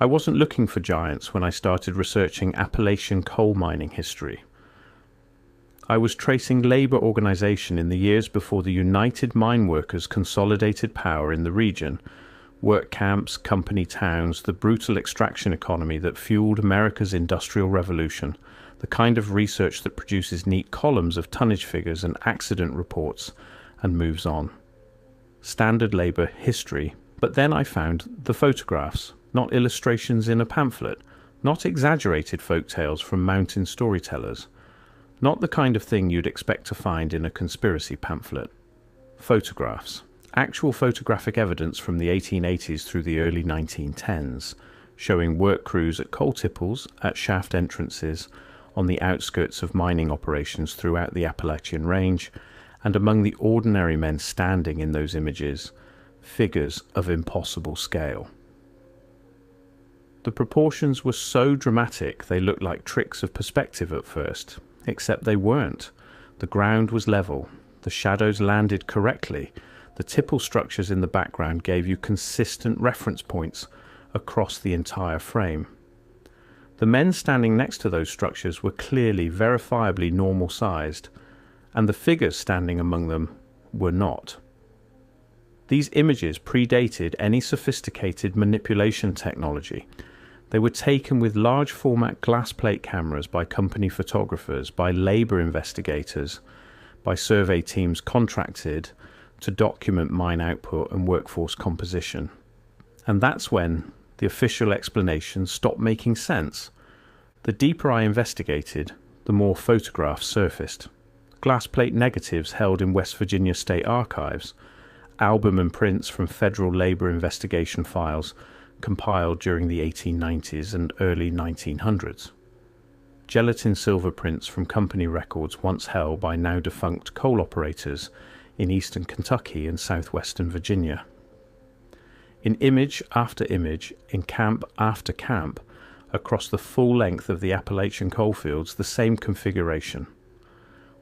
I wasn't looking for giants when I started researching Appalachian coal mining history. I was tracing labour organisation in the years before the United Mine Workers consolidated power in the region, work camps, company towns, the brutal extraction economy that fueled America's Industrial Revolution, the kind of research that produces neat columns of tonnage figures and accident reports and moves on. Standard labour history, but then I found the photographs, not illustrations in a pamphlet, not exaggerated folk tales from mountain storytellers, not the kind of thing you'd expect to find in a conspiracy pamphlet. Photographs. Actual photographic evidence from the 1880s through the early 1910s, showing work crews at coal tipples, at shaft entrances, on the outskirts of mining operations throughout the Appalachian range, and among the ordinary men standing in those images, figures of impossible scale. The proportions were so dramatic they looked like tricks of perspective at first, except they weren't. The ground was level, the shadows landed correctly, the tipple structures in the background gave you consistent reference points across the entire frame. The men standing next to those structures were clearly, verifiably normal-sized, and the figures standing among them were not. These images predated any sophisticated manipulation technology. They were taken with large format glass plate cameras by company photographers, by labour investigators, by survey teams contracted to document mine output and workforce composition. And that's when the official explanations stopped making sense. The deeper I investigated, the more photographs surfaced. Glass plate negatives held in West Virginia State Archives, album and prints from federal labour investigation files compiled during the 1890s and early 1900s. Gelatin silver prints from company records once held by now defunct coal operators in eastern Kentucky and southwestern Virginia. In image after image, in camp after camp, across the full length of the Appalachian coalfields, the same configuration.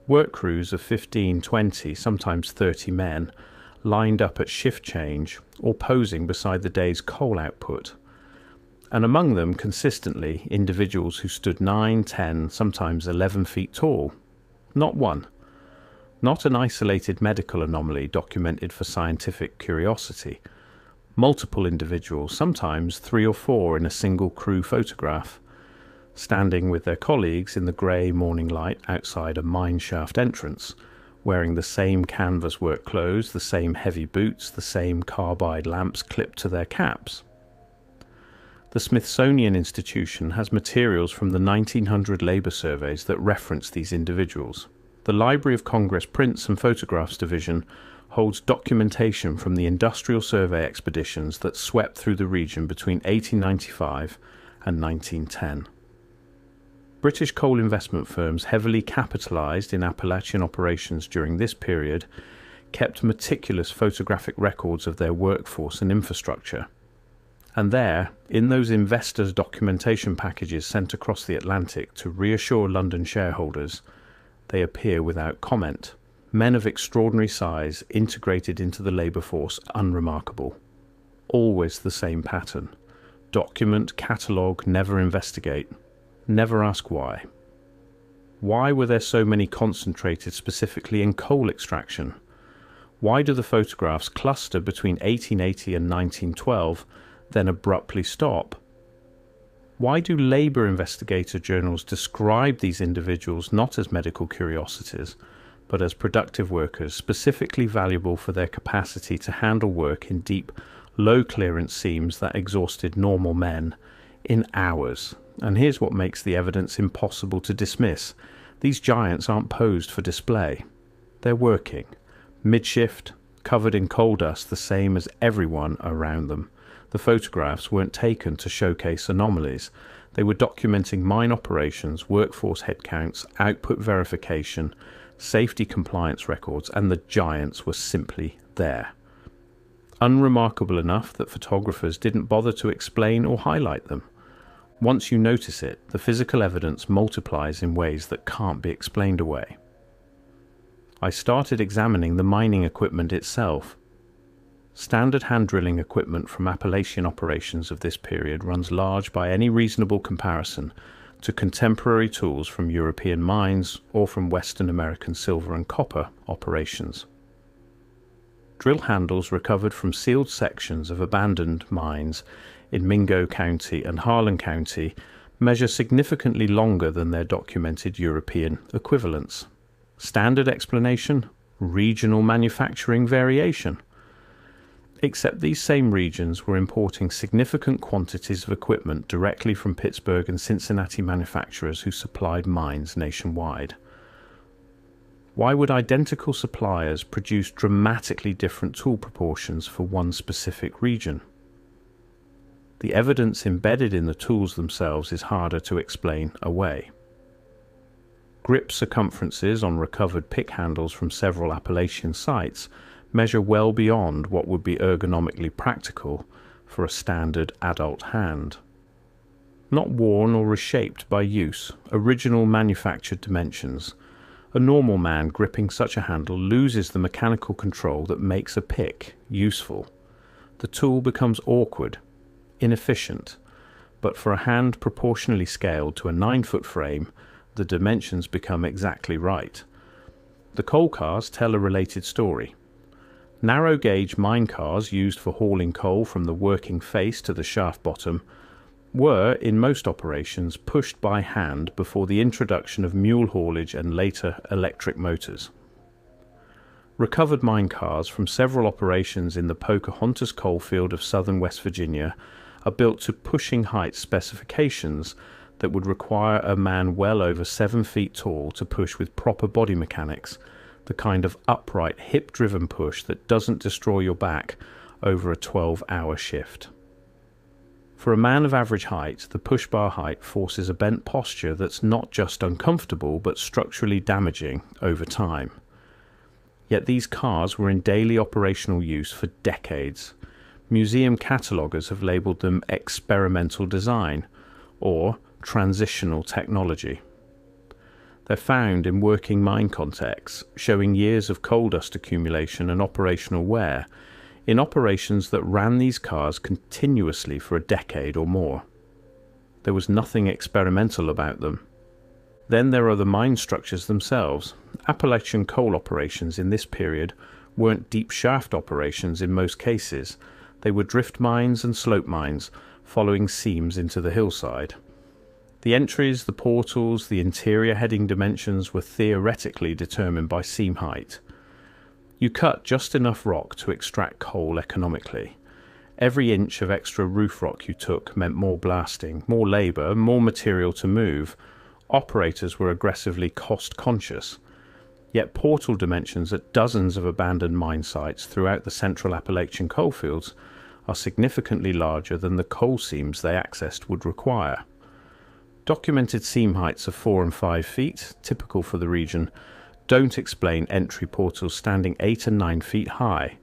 Work crews of 15, 20, sometimes 30 men, lined up at shift change or posing beside the day's coal output, and among them consistently individuals who stood 9, 10, sometimes 11 feet tall. Not one. Not an isolated medical anomaly documented for scientific curiosity. Multiple individuals, sometimes 3 or 4 in a single crew photograph, standing with their colleagues in the grey morning light outside a mine shaft entrance, wearing the same canvas work clothes, the same heavy boots, the same carbide lamps clipped to their caps. The Smithsonian Institution has materials from the 1900 labour surveys that reference these individuals. The Library of Congress Prints and Photographs Division holds documentation from the industrial survey expeditions that swept through the region between 1895 and 1910. British coal investment firms heavily capitalised in Appalachian operations during this period kept meticulous photographic records of their workforce and infrastructure. And there, in those investors' documentation packages sent across the Atlantic to reassure London shareholders, they appear without comment. Men of extraordinary size integrated into the labour force, unremarkable. Always the same pattern. Document, catalogue, never investigate. Never ask why. Why were there so many concentrated specifically in coal extraction? Why do the photographs cluster between 1880 and 1912, then abruptly stop? Why do labour investigator journals describe these individuals not as medical curiosities, but as productive workers specifically valuable for their capacity to handle work in deep, low-clearance seams that exhausted normal men in hours? And here's what makes the evidence impossible to dismiss. These giants aren't posed for display. They're working, mid-shift, covered in coal dust the same as everyone around them. The photographs weren't taken to showcase anomalies. They were documenting mine operations, workforce headcounts, output verification, safety compliance records, and the giants were simply there. Unremarkable enough that photographers didn't bother to explain or highlight them. Once you notice it, the physical evidence multiplies in ways that can't be explained away. I started examining the mining equipment itself. Standard hand drilling equipment from Appalachian operations of this period runs large by any reasonable comparison to contemporary tools from European mines or from Western American silver and copper operations. Drill handles recovered from sealed sections of abandoned mines in Mingo County and Harlan County measure significantly longer than their documented European equivalents. Standard explanation: regional manufacturing variation. Except these same regions were importing significant quantities of equipment directly from Pittsburgh and Cincinnati manufacturers who supplied mines nationwide. Why would identical suppliers produce dramatically different tool proportions for one specific region? The evidence embedded in the tools themselves is harder to explain away. Grip circumferences on recovered pick handles from several Appalachian sites measure well beyond what would be ergonomically practical for a standard adult hand. Not worn or reshaped by use, original manufactured dimensions, a normal man gripping such a handle loses the mechanical control that makes a pick useful. The tool becomes awkward, inefficient, but for a hand proportionally scaled to a 9-foot frame, the dimensions become exactly right. The coal cars tell a related story. Narrow gauge mine cars used for hauling coal from the working face to the shaft bottom were, in most operations, pushed by hand before the introduction of mule haulage and later electric motors. Recovered mine cars from several operations in the Pocahontas coalfield of southern West Virginia are built to pushing height specifications that would require a man well over 7 feet tall to push with proper body mechanics, the kind of upright, hip-driven push that doesn't destroy your back over a 12-hour shift. For a man of average height, the push bar height forces a bent posture that's not just uncomfortable but structurally damaging over time. Yet these cars were in daily operational use for decades. Museum cataloguers have labelled them experimental design or transitional technology. They're found in working mine contexts, showing years of coal dust accumulation and operational wear, in operations that ran these cars continuously for a decade or more. There was nothing experimental about them. Then there are the mine structures themselves. Appalachian coal operations in this period weren't deep shaft operations in most cases. They were drift mines and slope mines, following seams into the hillside. The entries, the portals, the interior heading dimensions were theoretically determined by seam height. You cut just enough rock to extract coal economically. Every inch of extra roof rock you took meant more blasting, more labour, more material to move. Operators were aggressively cost-conscious. Yet portal dimensions at dozens of abandoned mine sites throughout the central Appalachian coalfields are significantly larger than the coal seams they accessed would require. Documented seam heights of 4 and 5 feet, typical for the region, don't explain entry portals standing 8 and 9 feet high.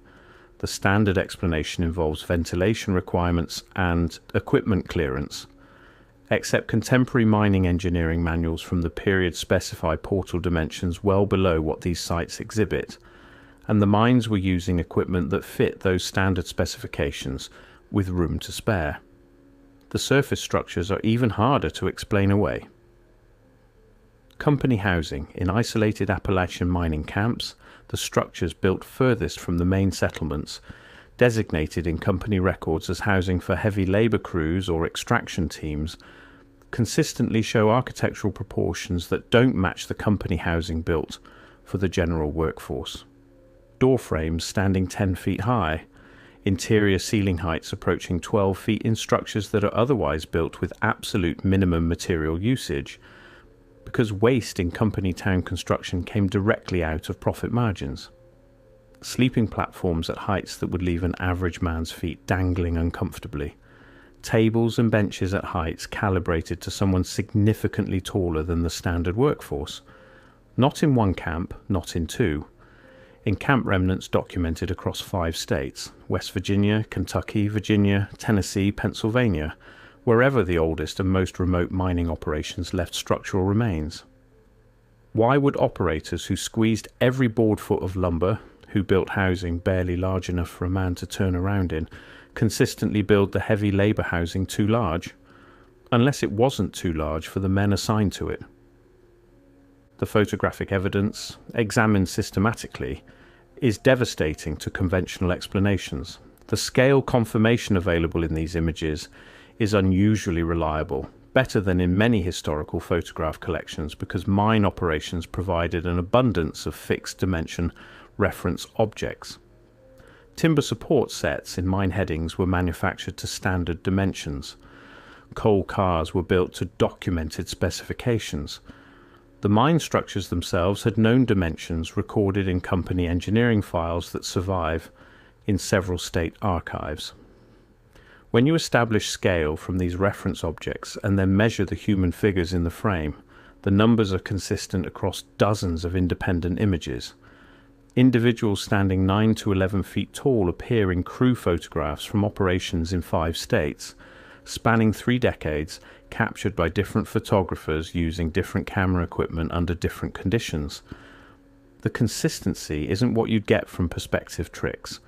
The standard explanation involves ventilation requirements and equipment clearance. Except contemporary mining engineering manuals from the period specify portal dimensions well below what these sites exhibit, and the mines were using equipment that fit those standard specifications with room to spare. The surface structures are even harder to explain away. Company housing in isolated Appalachian mining camps, the structures built furthest from the main settlements, designated in company records as housing for heavy labour crews or extraction teams, consistently show architectural proportions that don't match the company housing built for the general workforce. Door frames standing 10 feet high, interior ceiling heights approaching 12 feet in structures that are otherwise built with absolute minimum material usage, because waste in company town construction came directly out of profit margins. Sleeping platforms at heights that would leave an average man's feet dangling uncomfortably. Tables and benches at heights calibrated to someone significantly taller than the standard workforce. Not in one camp, not in two. In camp remnants documented across 5 states, West Virginia, Kentucky, Virginia, Tennessee, Pennsylvania, wherever the oldest and most remote mining operations left structural remains. Why would operators who squeezed every board foot of lumber, who built housing barely large enough for a man to turn around in, consistently build the heavy labour housing too large, unless it wasn't too large for the men assigned to it. The photographic evidence, examined systematically, is devastating to conventional explanations. The scale confirmation available in these images is unusually reliable, better than in many historical photograph collections, because mine operations provided an abundance of fixed dimension reference objects. Timber support sets in mine headings were manufactured to standard dimensions. Coal cars were built to documented specifications. The mine structures themselves had known dimensions recorded in company engineering files that survive in several state archives. When you establish scale from these reference objects and then measure the human figures in the frame, the numbers are consistent across dozens of independent images. Individuals standing 9 to 11 feet tall appear in crew photographs from operations in 5 states, spanning 3 decades, captured by different photographers using different camera equipment under different conditions. The consistency isn't what you'd get from perspective tricks.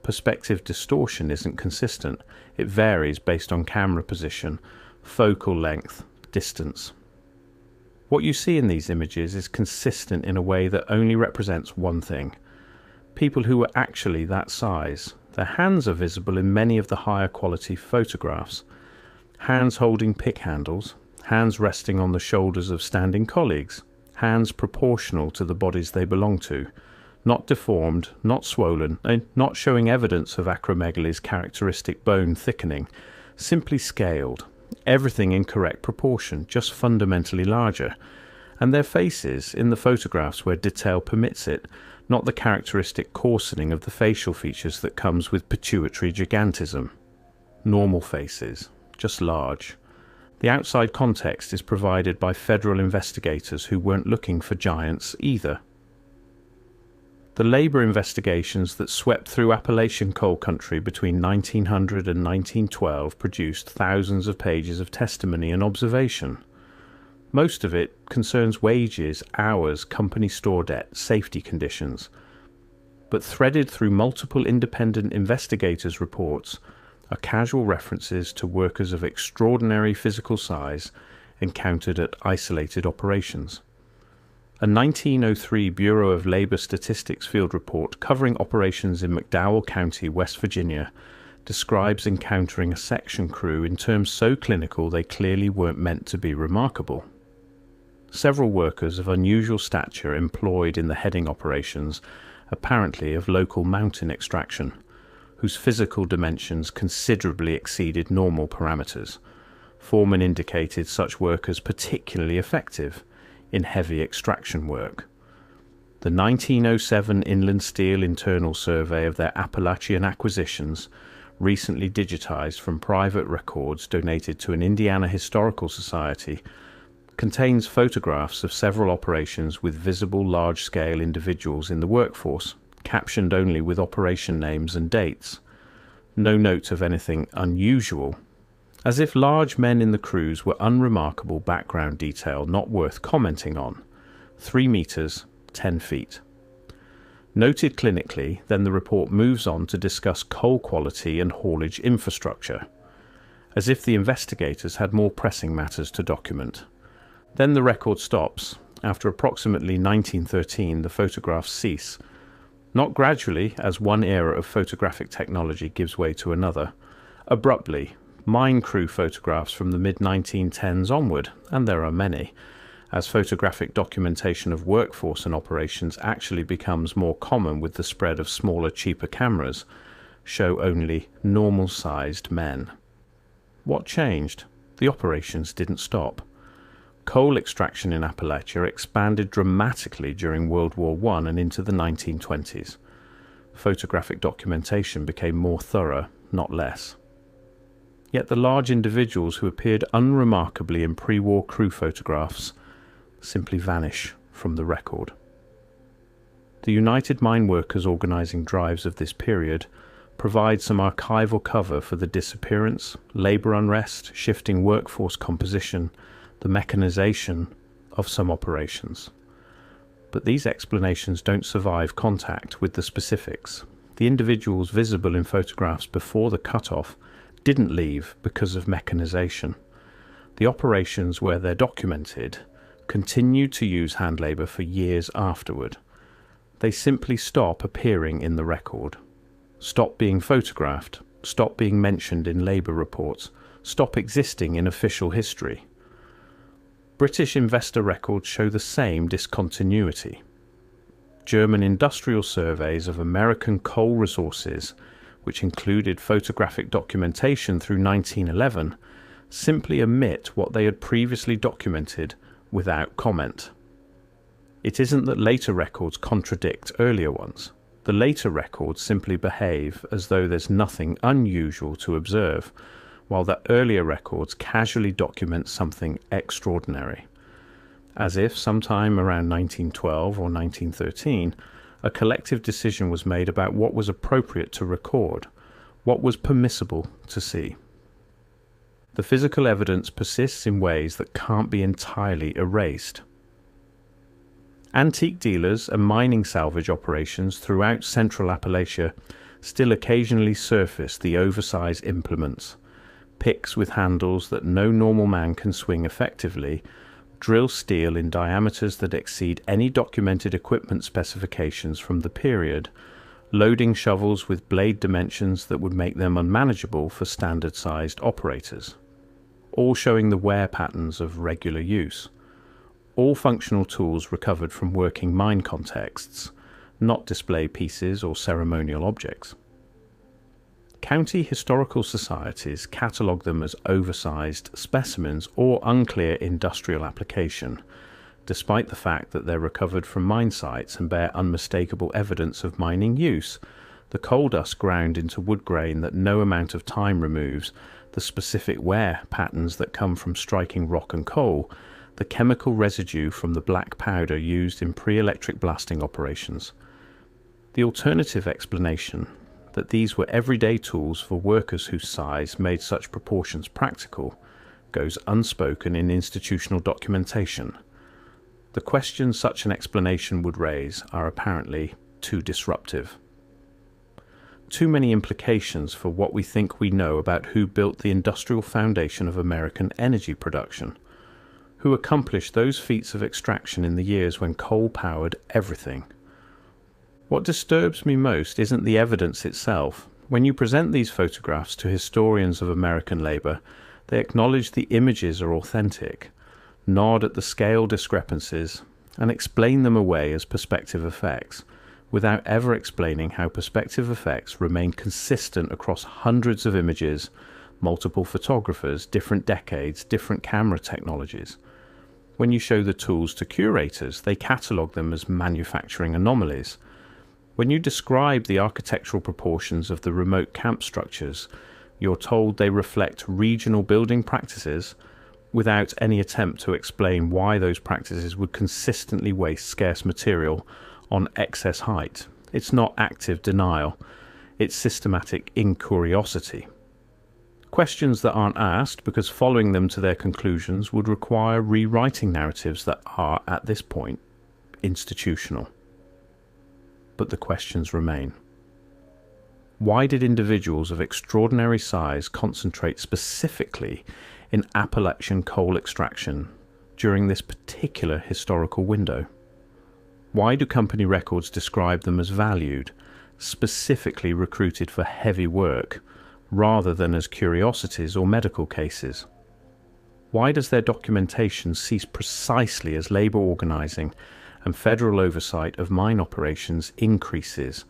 Perspective distortion isn't consistent. It varies based on camera position, focal length, distance. What you see in these images is consistent in a way that only represents one thing: people who were actually that size. Their hands are visible in many of the higher quality photographs. Hands holding pick handles, hands resting on the shoulders of standing colleagues, hands proportional to the bodies they belong to, not deformed, not swollen, and not showing evidence of acromegalies' characteristic bone thickening, simply scaled, everything in correct proportion, just fundamentally larger, and their faces in the photographs where detail permits it, not the characteristic coarsening of the facial features that comes with pituitary gigantism. Normal faces, just large. The outside context is provided by federal investigators who weren't looking for giants either. The labour investigations that swept through Appalachian coal country between 1900 and 1912 produced thousands of pages of testimony and observation. Most of it concerns wages, hours, company store debt, safety conditions. But threaded through multiple independent investigators' reports are casual references to workers of extraordinary physical size encountered at isolated operations. A 1903 Bureau of Labor Statistics field report covering operations in McDowell County, West Virginia, describes encountering a section crew in terms so clinical they clearly weren't meant to be remarkable. Several workers of unusual stature employed in the heading operations, apparently of local mountain extraction, whose physical dimensions considerably exceeded normal parameters. Foreman indicated such workers particularly effective in heavy extraction work. The 1907 Inland Steel Internal Survey of their Appalachian acquisitions, recently digitized from private records donated to an Indiana Historical Society, contains photographs of several operations with visible large-scale individuals in the workforce, captioned only with operation names and dates. No note of anything unusual, as if large men in the crews were unremarkable background detail not worth commenting on. 3 meters, 10 feet. Noted clinically, then the report moves on to discuss coal quality and haulage infrastructure, as if the investigators had more pressing matters to document. Then the record stops. After approximately 1913, the photographs cease, not gradually, as one era of photographic technology gives way to another. Abruptly, mine crew photographs from the mid-1910s onward, and there are many, as photographic documentation of workforce and operations actually becomes more common with the spread of smaller, cheaper cameras, show only normal-sized men. What changed? The operations didn't stop. Coal extraction in Appalachia expanded dramatically during World War I and into the 1920s. Photographic documentation became more thorough, not less. Yet the large individuals who appeared unremarkably in pre-war crew photographs simply vanish from the record. The United Mine Workers organizing drives of this period provide some archival cover for the disappearance, labor unrest, shifting workforce composition, the mechanization of some operations. But these explanations don't survive contact with the specifics. The individuals visible in photographs before the cutoff didn't leave because of mechanization. The operations where they're documented continued to use hand labour for years afterward. They simply stop appearing in the record, stop being photographed, stop being mentioned in labour reports, stop existing in official history. British investor records show the same discontinuity. German industrial surveys of American coal resources, which included photographic documentation through 1911, simply omit what they had previously documented without comment. It isn't that later records contradict earlier ones. The later records simply behave as though there's nothing unusual to observe, while the earlier records casually document something extraordinary. As if sometime around 1912 or 1913, a collective decision was made about what was appropriate to record, what was permissible to see. The physical evidence persists in ways that can't be entirely erased. Antique dealers and mining salvage operations throughout central Appalachia still occasionally surface the oversized implements, picks with handles that no normal man can swing effectively, drill steel in diameters that exceed any documented equipment specifications from the period, loading shovels with blade dimensions that would make them unmanageable for standard-sized operators, all showing the wear patterns of regular use. All functional tools recovered from working mine contexts, not display pieces or ceremonial objects. County historical societies catalogue them as oversized specimens or unclear industrial application, despite the fact that they're recovered from mine sites and bear unmistakable evidence of mining use. The coal dust ground into wood grain that no amount of time removes, the specific wear patterns that come from striking rock and coal, the chemical residue from the black powder used in pre-electric blasting operations. The alternative explanation, that these were everyday tools for workers whose size made such proportions practical, goes unspoken in institutional documentation. The questions such an explanation would raise are apparently too disruptive. Too many implications for what we think we know about who built the industrial foundation of American energy production, who accomplished those feats of extraction in the years when coal powered everything. What disturbs me most isn't the evidence itself. When you present these photographs to historians of American labour, they acknowledge the images are authentic, nod at the scale discrepancies, and explain them away as perspective effects, without ever explaining how perspective effects remain consistent across hundreds of images, multiple photographers, different decades, different camera technologies. When you show the tools to curators, they catalogue them as manufacturing anomalies. When you describe the architectural proportions of the remote camp structures, you're told they reflect regional building practices without any attempt to explain why those practices would consistently waste scarce material on excess height. It's not active denial, it's systematic incuriosity. Questions that aren't asked because following them to their conclusions would require rewriting narratives that are, at this point, institutional. But the questions remain. Why did individuals of extraordinary size concentrate specifically in Appalachian coal extraction during this particular historical window? Why do company records describe them as valued, specifically recruited for heavy work, rather than as curiosities or medical cases? Why does their documentation cease precisely as labour organising and federal oversight of mine operations increases,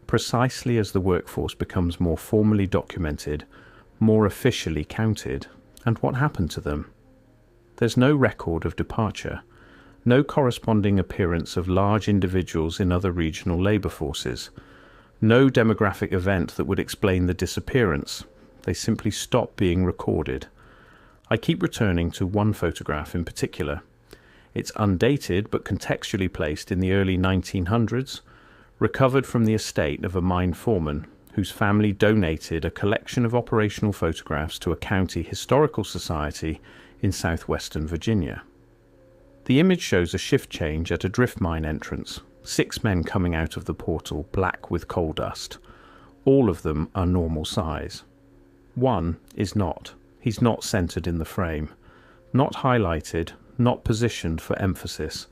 precisely as the workforce becomes more formally documented, more officially counted? And what happened to them? There's no record of departure, no corresponding appearance of large individuals in other regional labour forces, no demographic event that would explain the disappearance. They simply stop being recorded. I keep returning to one photograph in particular. It's undated but contextually placed in the early 1900s, recovered from the estate of a mine foreman whose family donated a collection of operational photographs to a county historical society in southwestern Virginia. The image shows a shift change at a drift mine entrance. 6 men coming out of the portal, black with coal dust. All of them are normal size. One is not. He's not centered in the frame. Not highlighted, not positioned for emphasis.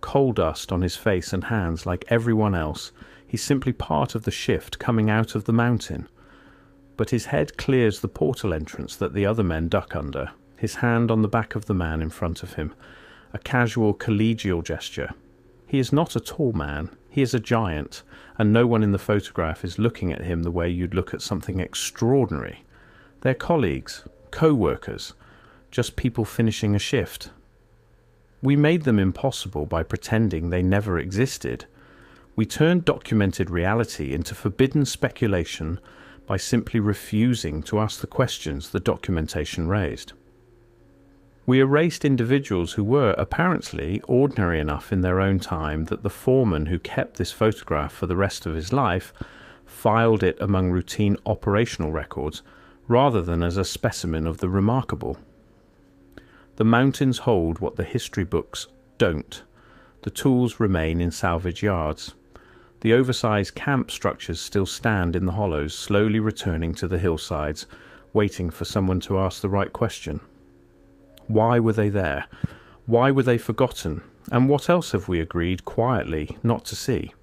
Coal dust on his face and hands like everyone else. He's simply part of the shift coming out of the mountain. But his head clears the portal entrance that the other men duck under, his hand on the back of the man in front of him. A casual collegial gesture. He is not a tall man, he is a giant, and no one in the photograph is looking at him the way you'd look at something extraordinary. They're colleagues, co-workers, just people finishing a shift. We made them impossible by pretending they never existed. We turned documented reality into forbidden speculation by simply refusing to ask the questions the documentation raised. We erased individuals who were apparently ordinary enough in their own time that the foreman who kept this photograph for the rest of his life filed it among routine operational records rather than as a specimen of the remarkable. The mountains hold what the history books don't. The tools remain in salvage yards. The oversized camp structures still stand in the hollows, slowly returning to the hillsides, waiting for someone to ask the right question. Why were they there? Why were they forgotten? And what else have we agreed quietly not to see?